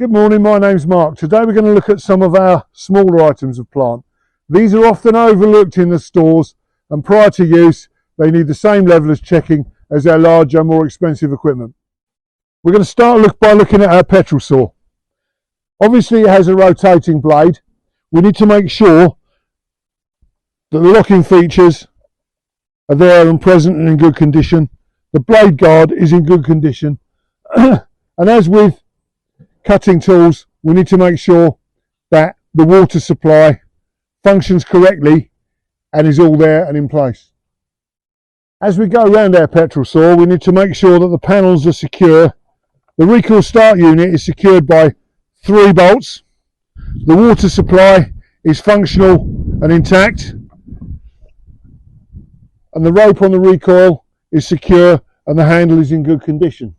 Good morning, my name's Mark. Today we're going to look at some of our smaller items of plant. These are often overlooked in the stores, and prior to use they need the same level of checking as our larger, more expensive equipment. We're going to start by looking at our petrol saw. Obviously it has a rotating blade. We need to make sure that the locking features are there and present and in good condition. The blade guard is in good condition. And as with cutting tools, we need to make sure that the water supply functions correctly and is all there and in place. As we go around our petrol saw, we need to make sure that the panels are secure. The recoil start unit is secured by 3 bolts. The water supply is functional and intact, and the rope on the recoil is secure and the handle is in good condition.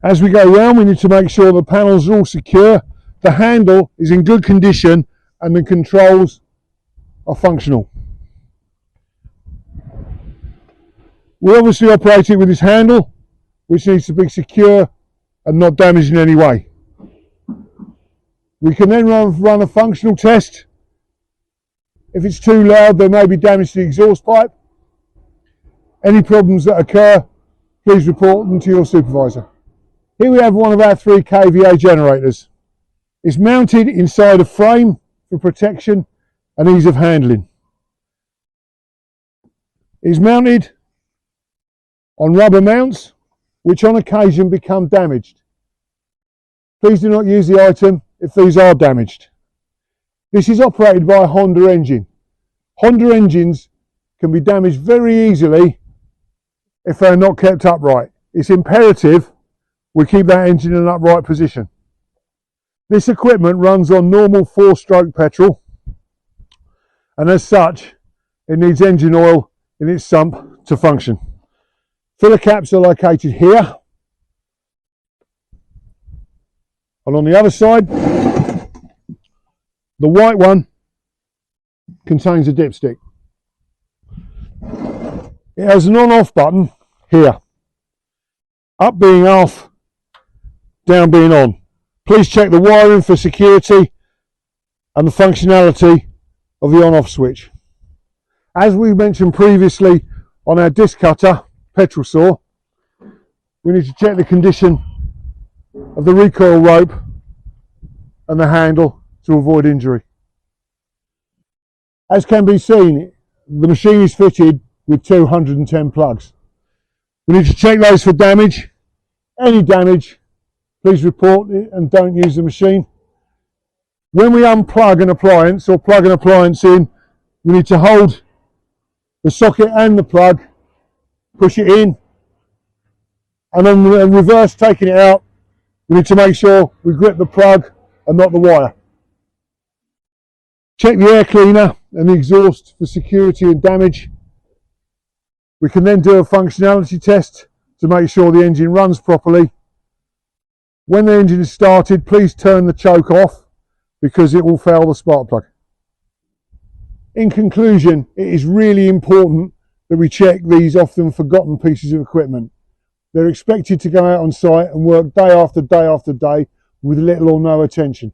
As we go around, we need to make sure the panels are all secure, the handle is in good condition and the controls are functional. We obviously operate it with this handle, which needs to be secure and not damaged in any way. We can then run a functional test. If it's too loud, there may be damage to the exhaust pipe. Any problems that occur, please report them to your supervisor. Here we have one of our 3 kVA generators. It's mounted inside a frame for protection and ease of handling. It's mounted on rubber mounts, which on occasion become damaged. Please do not use the item if these are damaged. This is operated by a Honda engine. Honda engines can be damaged very easily if they're not kept upright. It's imperative we keep that engine in an upright position. This equipment runs on normal 4-stroke petrol, and as such it needs engine oil in its sump to function. Filler caps are located here, and on the other side the white one contains a dipstick. It has an on-off button here, up being off, down being on. Please check the wiring for security and the functionality of the on-off switch. As we mentioned previously on our disc cutter petrol saw, we need to check the condition of the recoil rope and the handle to avoid injury. As can be seen, the machine is fitted with 210 plugs. We need to check those for damage. Any damage, please report it and don't use the machine. When we unplug an appliance or plug an appliance in, we need to hold the socket and the plug, push it in, and on reverse taking it out, we need to make sure we grip the plug and not the wire. Check the air cleaner and the exhaust for security and damage. We can then do a functionality test to make sure the engine runs properly. When the engine is started, please turn the choke off because it will fail the spark plug. In conclusion, it is really important that we check these often forgotten pieces of equipment. They're expected to go out on site and work day after day after day with little or no attention.